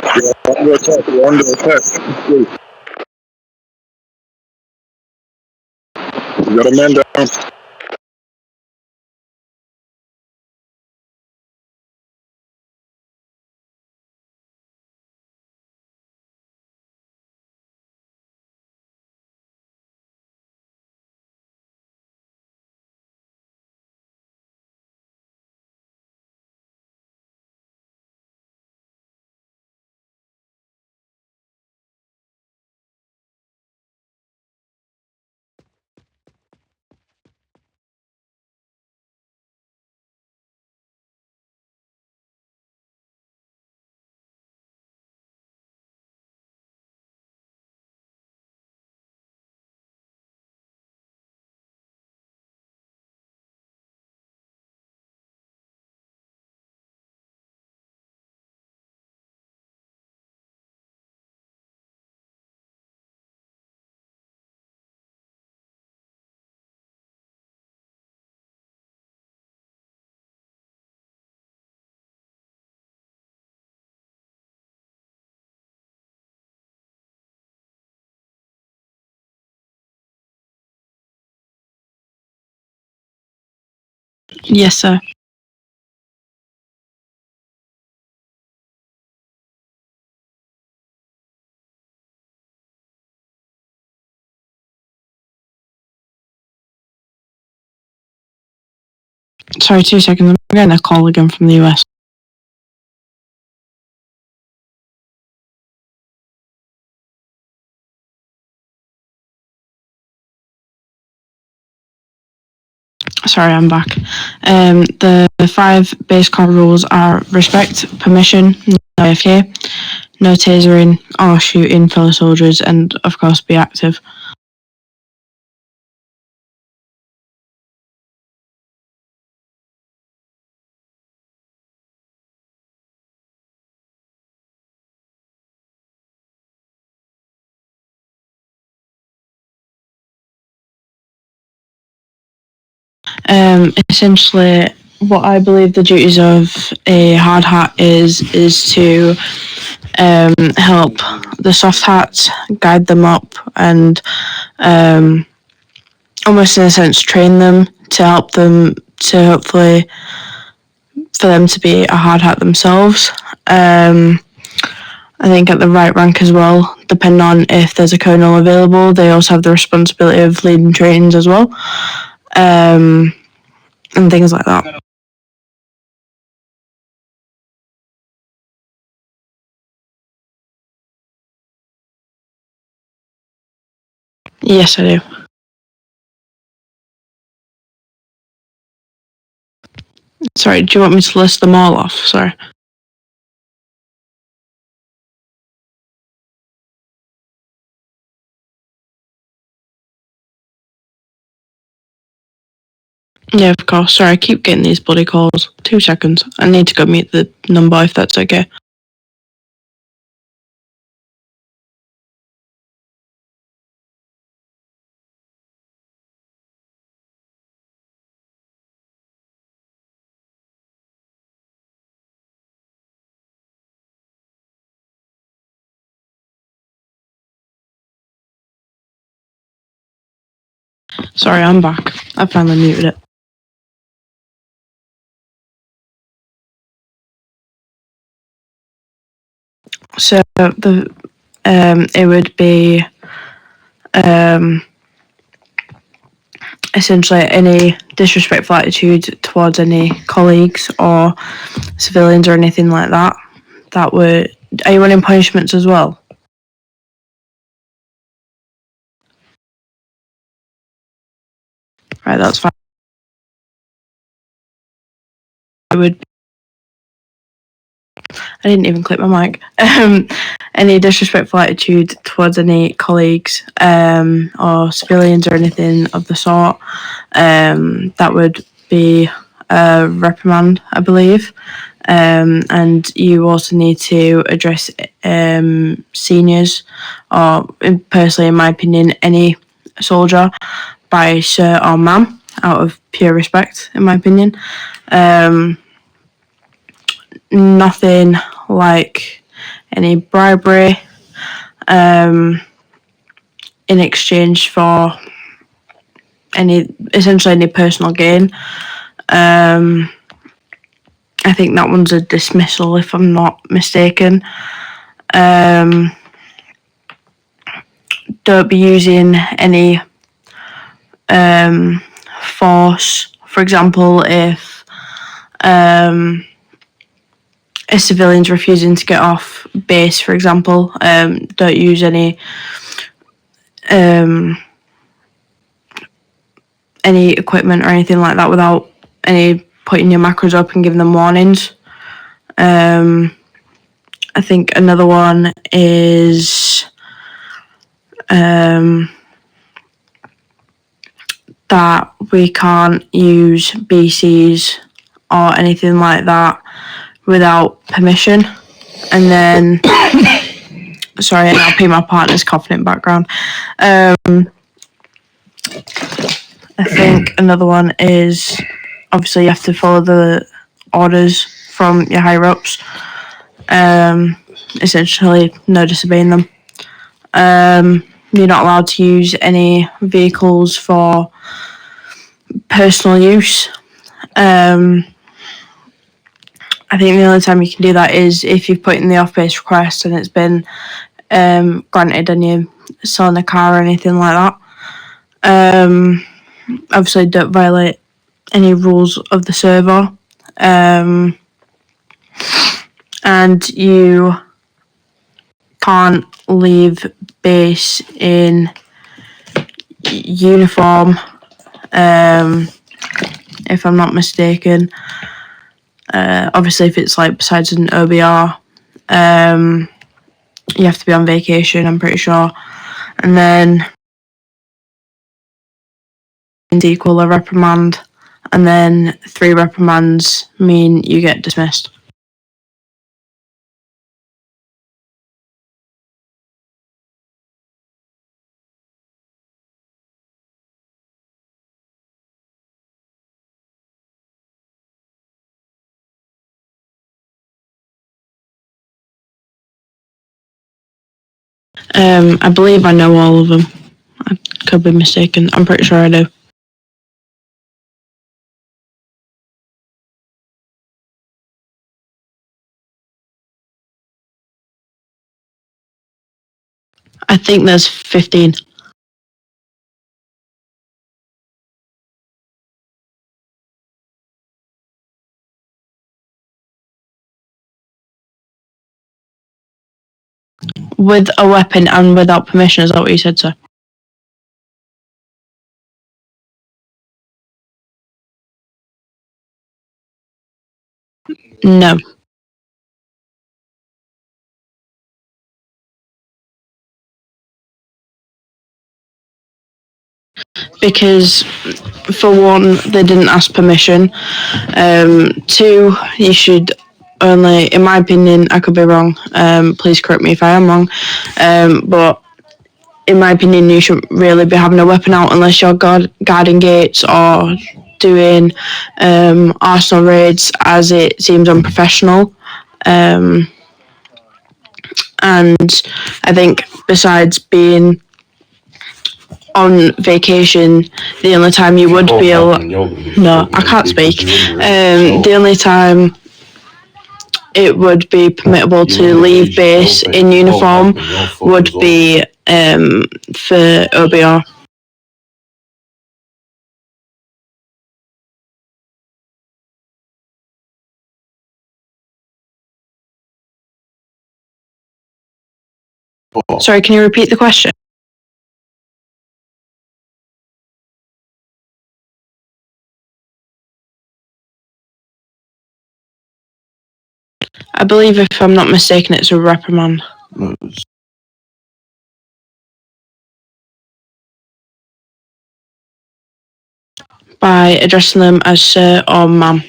You're under attack. You're under attack. Please. You got a man down. Yes, sir. Sorry, 2 seconds. I'm getting a call again from the US. Sorry, I'm back. The 5 base core rules are respect, permission, no AFK, no tasering or shooting fellow soldiers, and of course be active. Essentially, what I believe the duties of a hard hat is to help the soft hats, guide them up, and almost in a sense train them to help them to hopefully for them to be a hard hat themselves. I think at the right rank as well, depending on if there's a colonel available, they also have the responsibility of leading trainings as well, and things like that. Yes, I do. Sorry, do you want me to list them all off? Sorry. Yeah, of course. Sorry, I keep getting these bloody calls. 2 seconds. I need to go meet the number if that's okay. Sorry, I'm back. I finally muted it. So it would be essentially any disrespectful attitude towards any colleagues or civilians or anything like that. That would. Are you running punishments as well? Right, that's fine. I would. I didn't even click my mic. Any disrespectful attitude towards any colleagues or civilians or anything of the sort, that would be a reprimand, I believe. And you also need to address seniors, or personally, in my opinion, any soldier by sir or ma'am, out of pure respect, in my opinion. Nothing like any bribery in exchange for essentially any personal gain. I think that one's a dismissal, if I'm not mistaken. Don't be using any force. For example, if a civilian's refusing to get off base, for example, don't use any equipment or anything like that without putting your macros up and giving them warnings. I think another one is that we can't use BCs or anything like that without permission. And then, sorry, I'll pee my partner's coughing in the background. I think another one is obviously you have to follow the orders from your higher ups. Essentially, no disobeying them. You're not allowed to use any vehicles for personal use. I think the only time you can do that is if you've put in the off-base request and it's been granted and you're selling a car or anything like that. Obviously, don't violate any rules of the server. And you can't leave base in uniform, if I'm not mistaken. Obviously, if it's like besides an OBR, you have to be on vacation, I'm pretty sure. And then equal a reprimand, and then 3 reprimands mean you get dismissed. I believe I know all of them. I could be mistaken. I'm pretty sure I do. I think there's 15. With a weapon and without permission, is that what you said, sir? No. Because, for one, they didn't ask permission. 2, you should only, in my opinion, I could be wrong. Please correct me if I am wrong. But in my opinion, you shouldn't really be having a weapon out unless you're guarding gates or doing arsenal raids, as it seems unprofessional. And I think besides being on vacation, the only time you would be able... No, I can't speak. The only time it would be permissible to leave base in uniform would be for OBR. Sorry, can you repeat the question? I believe, if I'm not mistaken, it's a reprimand. By addressing them as sir or ma'am.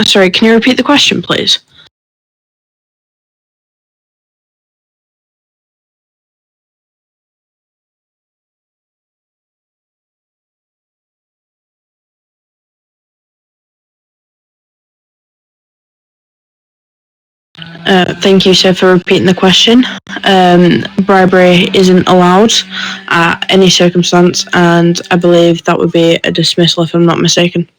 Sorry, can you repeat the question, please? Thank you, sir, for repeating the question. Bribery isn't allowed at any circumstance, and I believe that would be a dismissal if I'm not mistaken.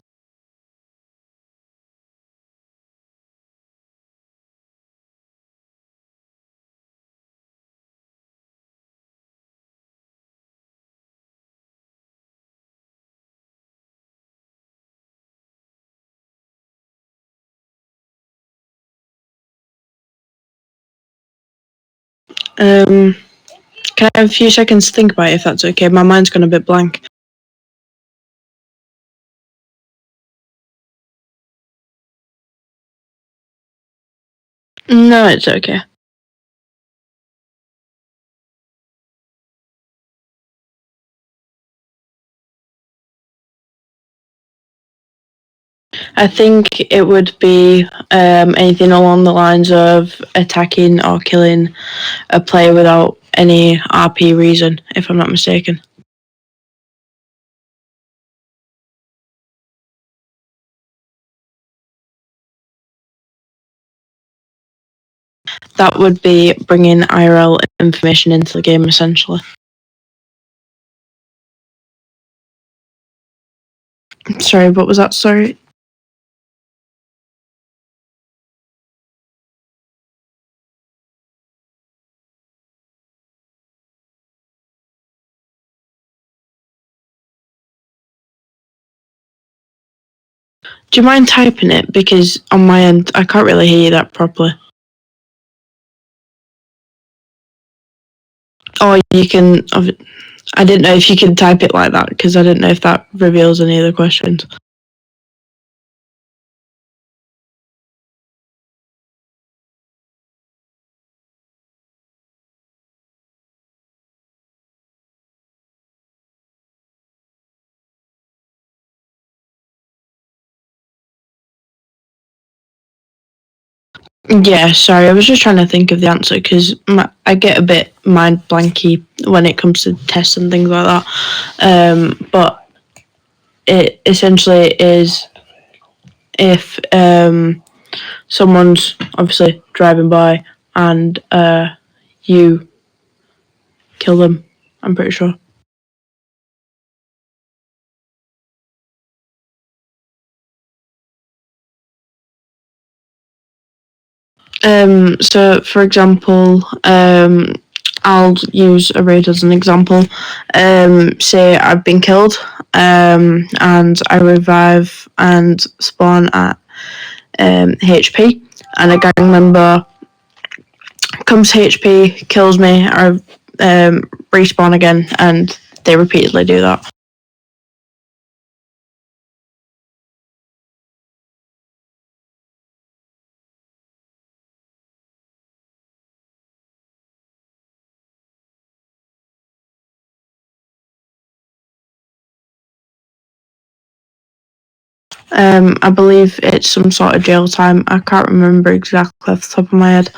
Um, can I have a few seconds to think about it, if that's okay? My mind's gone a bit blank. No, it's okay. I think it would be anything along the lines of attacking or killing a player without any RP reason, if I'm not mistaken. That would be bringing IRL information into the game, essentially. Sorry, what was that? Sorry. Do you mind typing it? Because on my end, I can't really hear you that properly. Or you can. I didn't know if you could type it like that, because I didn't know if that reveals any of the questions. Yeah, sorry, I was just trying to think of the answer because I get a bit mind blanky when it comes to tests and things like that. But it essentially is if someone's obviously driving by and you kill them, I'm pretty sure. So, for example, I'll use a raid as an example. Say I've been killed, and I revive and spawn at HP, and a gang member comes to HP, kills me, I respawn again, and they repeatedly do that. I believe it's some sort of jail time. I can't remember exactly off the top of my head.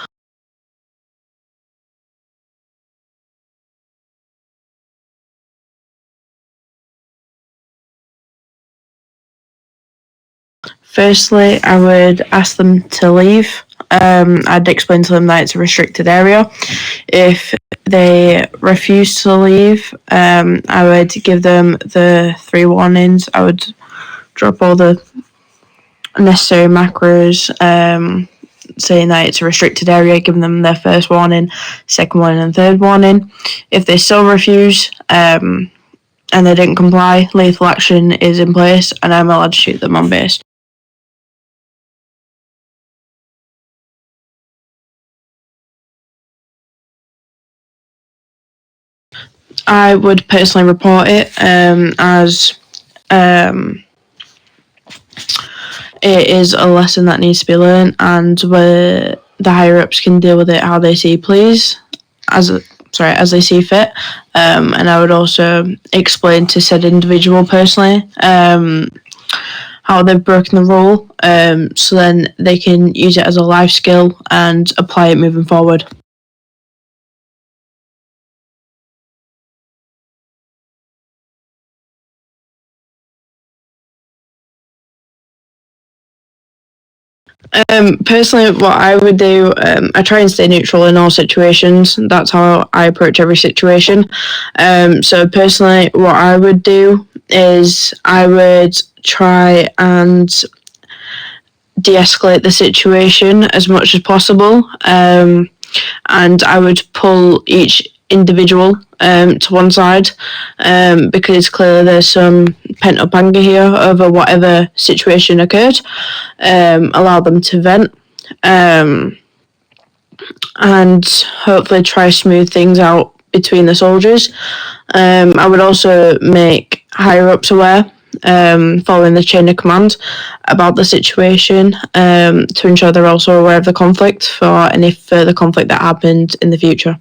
Firstly, I would ask them to leave. I'd explain to them that it's a restricted area. If they refuse to leave, I would give them the 3 warnings. I would drop all the necessary macros, saying that it's a restricted area, giving them their first warning, second warning, and third warning. If they still refuse, and they didn't comply, lethal action is in place, and I'm allowed to shoot them on base. I would personally report it, as it is a lesson that needs to be learned, and where the higher ups can deal with it how they see please, as they see fit. And I would also explain to said individual personally how they've broken the rule, so then they can use it as a life skill and apply it moving forward. Personally, what I would do, I try and stay neutral in all situations. That's how I approach every situation. So personally, what I would do is I would try and de-escalate the situation as much as possible, and I would pull each individual to one side, because clearly there's some pent-up anger here over whatever situation occurred. Allow them to vent, and hopefully try smooth things out between the soldiers. I would also make higher ups aware, following the chain of command, about the situation, to ensure they're also aware of the conflict for any further conflict that happened in the future.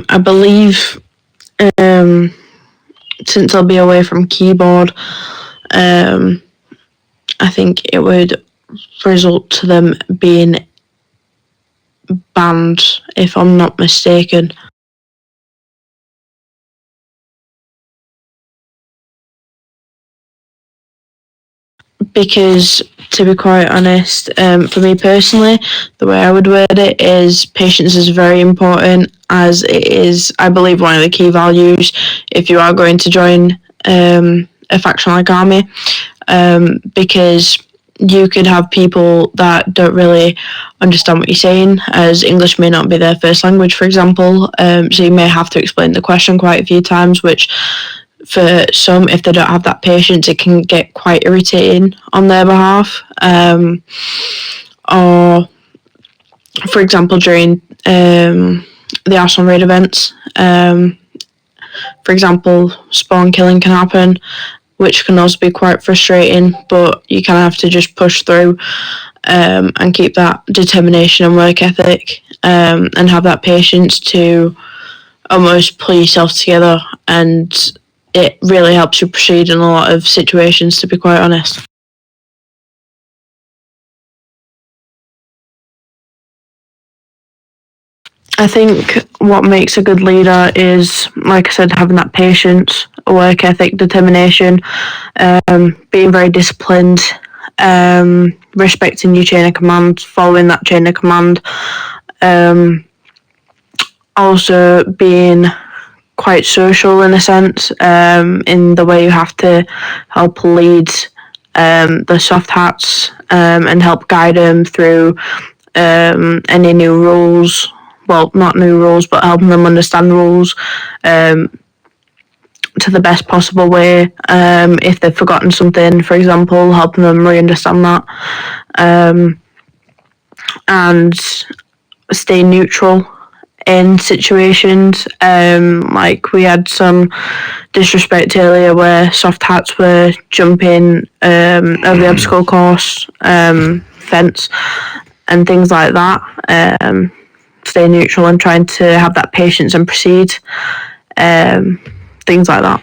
I believe, since I'll be away from keyboard, I think it would result to them being banned, if I'm not mistaken. Because, to be quite honest, for me personally, the way I would word it is patience is very important, as it is, I believe, one of the key values if you are going to join a faction like army, because you could have people that don't really understand what you're saying, as English may not be their first language, for example. So you may have to explain the question quite a few times, which for some, if they don't have that patience, it can get quite irritating on their behalf. Or, for example, during the Arsenal raid events, for example, spawn killing can happen, which can also be quite frustrating, but you kind of have to just push through, and keep that determination and work ethic, and have that patience to almost pull yourself together, and it really helps you proceed in a lot of situations, to be quite honest. I think what makes a good leader is, like I said, having that patience, work ethic, determination, being very disciplined, respecting your chain of command, following that chain of command, also being quite social in a sense, in the way you have to help lead the soft hats, and help guide them through any new rules. Well, not new rules, but helping them understand rules, to the best possible way. If they've forgotten something, for example, helping them re-understand that, and stay neutral in situations. Like we had some disrespect earlier where soft hats were jumping over the obstacle course, fence, and things like that. Stay neutral and trying to have that patience and proceed. Things like that.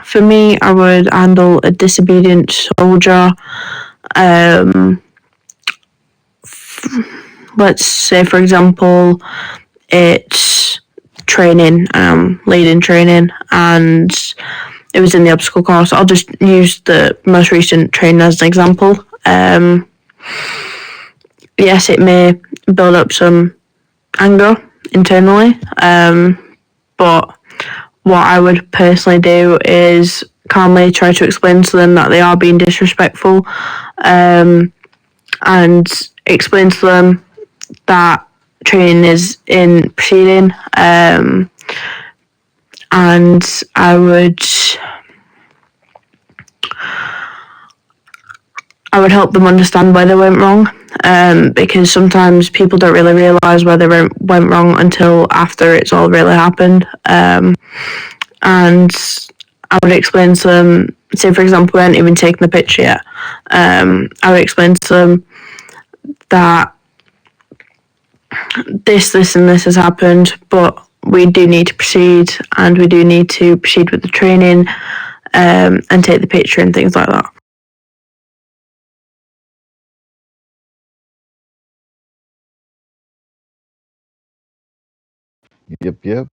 For me, I would handle a disobedient soldier. Um, let's say, for example, it's training, leading training, and it was in the obstacle course. I'll just use the most recent training as an example. Yes, it may build up some anger internally, but what I would personally do is calmly try to explain to them that they are being disrespectful, and explain to them that training is in proceeding, and I would I would help them understand where they went wrong, because sometimes people don't really realise where they went wrong until after it's all really happened. And I would explain to them, say for example, we hadn't even taken the picture yet. I would explain to them that this, and this has happened, but we do need to proceed, and we do need to proceed with the training, and take the picture and things like that. Yep.